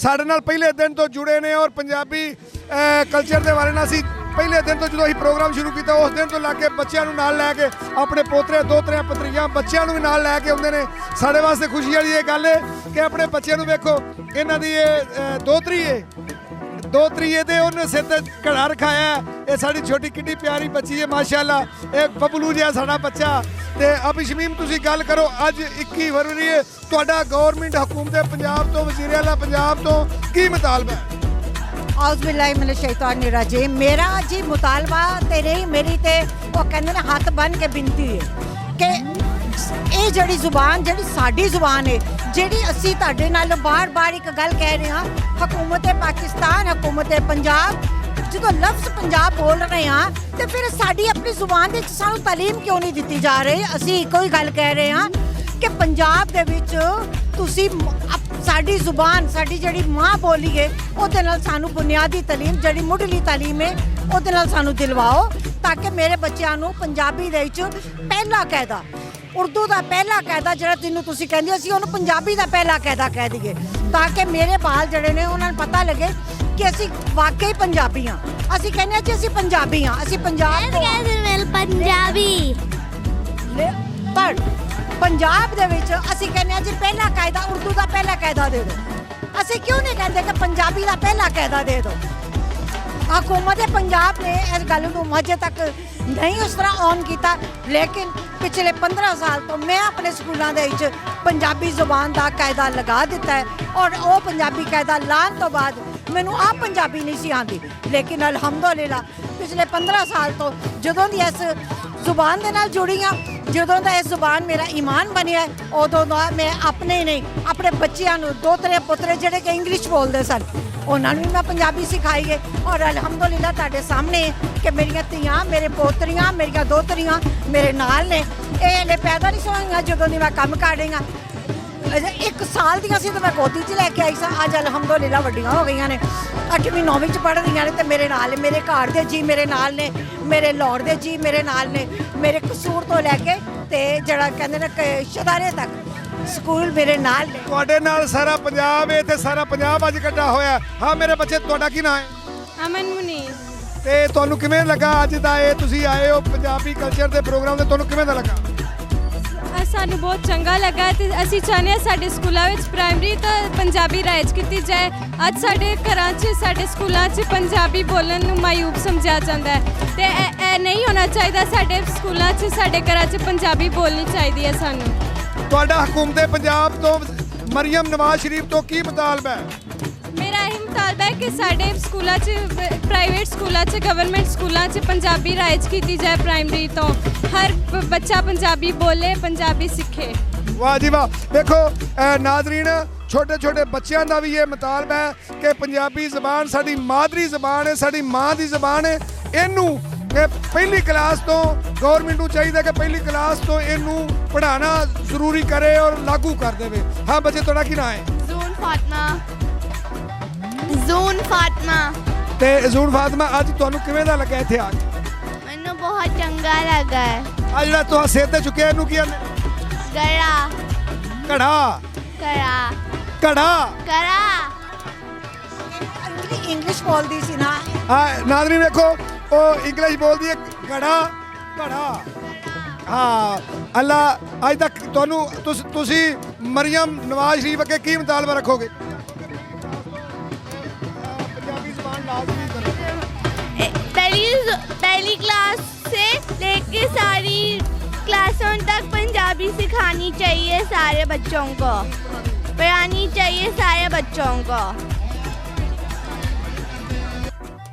ਸਾਡੇ ਨਾਲ ਪਹਿਲੇ ਦਿਨ ਤੋਂ ਜੁੜੇ ਨੇ ਔਰ ਪੰਜਾਬੀ ਕਲਚਰ ਦੇ ਬਾਰੇ ਨਾਲ ਅਸੀਂ ਪਹਿਲੇ ਦਿਨ ਤੋਂ ਜਦੋਂ ਅਸੀਂ ਪ੍ਰੋਗਰਾਮ ਸ਼ੁਰੂ ਕੀਤਾ ਉਸ ਦਿਨ ਤੋਂ ਲਾ ਕੇ ਬੱਚਿਆਂ ਨੂੰ ਨਾਲ ਲੈ ਕੇ ਆਪਣੇ ਪੋਤਰੇ ਦੋਤਰੇ ਭਤਰੀਆਂ ਬੱਚਿਆਂ ਨੂੰ ਵੀ ਨਾਲ ਲੈ ਕੇ ਆਉਂਦੇ ਨੇ। ਸਾਡੇ ਵਾਸਤੇ ਖੁਸ਼ੀ ਵਾਲੀ ਇਹ ਗੱਲ ਹੈ ਕਿ ਆਪਣੇ ਬੱਚਿਆਂ ਨੂੰ ਵੇਖੋ, ਇਹਨਾਂ ਦੀ ਇਹ ਦੋਤਰੀ ਤੇ ਉਹਨੇ ਸਿਰ ਤੇ ਘੜਾ ਰਖਾਇਆ। ਇਹ ਸਾਡੀ ਛੋਟੀ ਕਿੱਡੀ ਪਿਆਰੀ ਬੱਚੀ ਹੈ ਮਾਸ਼ਾਅੱਲਾ। ਇਹ ਬਬਲੂ ਜਿਹਾ ਸਾਡਾ ਬੱਚਾ। ਤੇ ਅਭੀ ਸ਼ਮੀਮ ਤੁਸੀਂ ਗੱਲ ਕਰੋ, ਅੱਜ 21 ਫਰਵਰੀ ਹੈ, ਤੁਹਾਡਾ ਗਵਰਨਮੈਂਟ ਹਕੂਮਤ ਪੰਜਾਬ ਤੋਂ ਵਜ਼ੀਰ ਆਲਾ ਪੰਜਾਬ ਤੋਂ ਕੀ ਮੁਤਾਲਬਾ ਹੈ? औज़बिल्लाहिमिनश्शैतानिर्रजीम। मेरा जी मुतालबा ते नहीं, मेरी ते वो कहते ने हथ बन के बिनती है कि ये जड़ी जुबान जड़ी साडी जुबान है, जड़ी असी तुहाडे नाल बार बार एक गल कह रहे हैं, हुकूमत पाकिस्तान हुकूमत पंजाब जो लफ्ज़ पंजाब बोल रहे हैं तो फिर साड़ी अपनी जुबान दे सानू तालीम क्यों नहीं दी जा रही? असी एक ही गल कह रहे हैं कि पंजाब दे विच तुसी साडी जुबान साडी जड़ी माँ बोली है ਉਹਦੇ ਨਾਲ ਸਾਨੂੰ ਬੁਨਿਆਦੀ ਤਾਲੀਮ ਜਿਹੜੀ ਮੁੱਢਲੀ ਤਾਲੀਮ ਹੈ ਉਹਦੇ ਨਾਲ ਸਾਨੂੰ ਦਿਲਵਾਓ ਤਾਂ ਕਿ ਮੇਰੇ ਬੱਚਿਆਂ ਨੂੰ ਪੰਜਾਬੀ ਦੇ ਵਿੱਚ ਪਹਿਲਾ ਕਾਇਦਾ ਉਰਦੂ ਦਾ ਪਹਿਲਾ ਕਾਇਦਾ ਜਿਹੜਾ ਜਿਹਨੂੰ ਤੁਸੀਂ ਕਹਿੰਦੇ ਅਸੀਂ ਉਹਨੂੰ ਪੰਜਾਬੀ ਦਾ ਪਹਿਲਾ ਕਾਇਦਾ ਕਹਿ ਦਈਏ ਤਾਂ ਕਿ ਮੇਰੇ ਬਾਲ ਜਿਹੜੇ ਨੇ ਉਹਨਾਂ ਨੂੰ ਪਤਾ ਲੱਗੇ ਕਿ ਅਸੀਂ ਵਾਕਈ ਪੰਜਾਬੀ ਹਾਂ। ਅਸੀਂ ਕਹਿੰਦੇ ਹਾਂ ਕਿ ਅਸੀਂ ਪੰਜਾਬੀ ਹਾਂ, ਅਸੀਂ ਪੰਜਾਬ ਤੋਂ ਪੰਜਾਬੀ ਪਰ ਪੰਜਾਬ ਦੇ ਵਿੱਚ ਅਸੀਂ ਕਹਿੰਦੇ ਹਾਂ ਜੀ ਪਹਿਲਾ ਕਾਇਦਾ ਉਰਦੂ ਦਾ ਪਹਿਲਾ ਕਾਇਦਾ ਦੇ ਦਿਓ। ਅਸੀਂ ਕਿਉਂ ਨਹੀਂ ਕਹਿੰਦੇ ਕਿ ਪੰਜਾਬੀ ਦਾ ਪਹਿਲਾ ਕਾਇਦਾ ਦੇ ਦਿਓ? हुकूमत पंजाब ने इस गल को अजे तक नहीं उस तरह ऑन किया, लेकिन पिछले 15 साल तो मैं अपने स्कूलों के पंजाबी जुबान का कायदा लगा दिता है और वो पंजाबी कायदा लाने तो बाद मैनू आप पंजाबी नहीं सी आती, लेकिन अल्हम्दुलिल्लाह पिछले 15 साल तो जदों दी इस जुबान के नाल जुड़ी हाँ, जदों दा इस जुबान मेरा ईमान बनिया उदों दा मैं अपने नहीं अपने बच्चों दोतरे पुतरे जिहड़े कि इंग्लिश बोलते सन उन्होंने भी मैं पंजाबी सिखाई है और अल्हम्दुलिल्लाह तुहाडे सामने कि मेरिया धीआं मेरे पोतरियां मेरिया दोतरियां मेरे नाल ने। ये हले पैदा नहीं होईयां जदों दी मैं काम कर रही हाँ, 1 साल दियां सी तो मैं गोदी च लैके आई सा, अज अल्हम्दुलिल्लाह वड्डियां हो गई ने, 8वीं 9वीं च पढ़ रही ने तो मेरे नाल ने, मेरे घर दे जी मेरे नाल ने, मेरे लाहौर दे जी मेरे नाल ने, मेरे कसूर तो लैके ते जिहड़ा कहंदे ने शदारे तक स्कूल मेरे नाल ने। ਤੁਹਾਡੇ ਨਾਲ ਸਾਰਾ ਪੰਜਾਬ ਹੈ ਤੇ ਸਾਰਾ ਪੰਜਾਬ ਅੱਜ ਇਕੱਠਾ ਹੋਇਆ। ਹਾਂ ਮੇਰੇ ਬੱਚੇ, ਤੁਹਾਡਾ ਕੀ ਨਾਮ ਹੈ? ਅਮਨ ਮੁਨੀਰ। ਤੇ ਤੁਹਾਨੂੰ ਕਿਵੇਂ ਲੱਗਾ ਅੱਜ ਦਾ ਇਹ ਤੁਸੀਂ ਆਏ ਹੋ ਪੰਜਾਬੀ ਕਲਚਰ ਦੇ ਪ੍ਰੋਗਰਾਮ ਤੇ, ਤੁਹਾਨੂੰ ਕਿਵੇਂ ਦਾ ਲੱਗਾ? ਸਾਨੂੰ ਬਹੁਤ ਚੰਗਾ ਲੱਗਾ ਤੇ ਅਸੀਂ ਚਾਹੁੰਦੇ ਹਾਂ ਸਾਡੇ ਸਕੂਲਾਂ ਵਿੱਚ ਪ੍ਰਾਇਮਰੀ ਤੋਂ ਪੰਜਾਬੀ ਰਾਇਜ ਕੀਤੀ ਜਾਏ। ਅੱਜ ਸਾਡੇ ਘਰਾਂ 'ਚ ਸਾਡੇ ਸਕੂਲਾਂ 'ਚ ਪੰਜਾਬੀ ਬੋਲਣ ਨੂੰ ਮਾਯੂਬ ਸਮਝਿਆ ਜਾਂਦਾ ਹੈ ਤੇ ਇਹ ਨਹੀਂ ਹੋਣਾ ਚਾਹੀਦਾ। ਸਾਡੇ ਸਕੂਲਾਂ 'ਚ ਸਾਡੇ ਘਰਾਂ 'ਚ ਪੰਜਾਬੀ ਬੋਲਣੀ ਚਾਹੀਦੀ ਹੈ ਸਾਨੂੰ। ਤੁਹਾਡਾ ਹਕੂਮਤ ਪੰਜਾਬ ਤੋਂ ਮਰੀਮ ਨਵਾਜ਼ ਸ਼ਰੀਫ ਤੋਂ ਕੀ ਮੁਤਾਲਬਾ ਹੈ? ਮੇਰਾ ਇਹ ਮੁਤਾਲਬਾ ਹੈ ਕਿ ਸਾਡੇ ਸਕੂਲਾਂ 'ਚ ਪ੍ਰਾਈਵੇਟ ਸਕੂਲਾਂ 'ਚ ਗਵਰਨਮੈਂਟ ਸਕੂਲਾਂ 'ਚ ਪੰਜਾਬੀ ਰਾਇਜ ਕੀਤੀ ਜਾਏ। ਪ੍ਰਾਇਮਰੀ ਤੋਂ ਹਰ ਬੱਚਾ ਪੰਜਾਬੀ ਬੋਲੇ, ਪੰਜਾਬੀ ਸਿੱਖੇ। ਵਾਹ ਜੀ ਵਾਹ। ਦੇਖੋ ਨਾਜ਼ਰੀਨ, ਛੋਟੇ ਛੋਟੇ ਬੱਚਿਆਂ ਦਾ ਵੀ ਇਹ ਮੁਤਾਲਬਾ ਹੈ ਕਿ ਪੰਜਾਬੀ ਜ਼ਬਾਨ ਸਾਡੀ ਮਾਦਰੀ ਜ਼ਬਾਨ ਹੈ, ਸਾਡੀ ਮਾਂ ਦੀ ਜ਼ਬਾਨ ਹੈ। ਇਹਨੂੰ ਪਹਿਲੀ ਕਲਾਸ ਤੋਂ ਗਵਰਨਮੈਂਟ ਨੂੰ ਚਾਹੀਦਾ ਕਿ ਪਹਿਲੀ ਕਲਾਸ ਤੋਂ ਇਹਨੂੰ ਪੜ੍ਹਾਉਣਾ ਜ਼ਰੂਰੀ ਕਰੇ ਔਰ ਲਾਗੂ ਕਰ ਦੇਵੇ। ਹਾਂ ਬੱਚੇ, ਤੁਹਾਡਾ ਕੀ ਨਾਮ ਹੈ? ਜ਼ੂਨ ਫਾਤਮਾ। ਜ਼ੂਨ ਫਾਤਮਾ। ਤੇ ਜ਼ੂਨ ਫਾਤਮਾ, ਅੱਜ ਤੁਹਾਨੂੰ ਕਿਵੇਂ ਦਾ ਲੱਗਾ ਇੱਥੇ ਆ ਕੇ? ਮੈਨੂੰ ਬਹੁਤ ਚੰਗਾ ਲੱਗਾ ਹੈ। ਆ ਜਿਹੜਾ ਤੁਸੀਂ ਸਿਰ ਤੇ ਚੁੱਕਿਆ ਇਹਨੂੰ ਕੀ ਕਹਿੰਦੇ? ਗੜਾ। ਘੜਾ। ਕੜਾ। ਘੜਾ। ਕੜਾ। इंग्लिश बोलती सी ना। ਹਾਂ ਨਾਜ਼ਰੀਨ ਵੇਖੋ, ਉਹ ਇੰਗਲਿਸ਼ ਬੋਲਦੀ ਹੈ ਘੜਾ ਘੜਾ। ਹਾਂ ਅੱਲਾ, ਅੱਜ ਤੱਕ ਤੁਹਾਨੂੰ ਤੁਸੀਂ ਮਰੀਮ ਨਵਾਜ਼ ਸ਼ਰੀਫ ਅੱਗੇ ਕੀ ਮੁਤਾਲਬਾ ਰੱਖੋਗੇ? ਪੰਜਾਬੀ ਜ਼ਬਾਨ ਲਾਜ਼ਮੀ ਕਰੋ। पहली क्लास से लेके सारी क्लासों तक पंजाबी सिखानी चाहिए, सारे बच्चों को पढ़ानी चाहिए, सारे बच्चों को।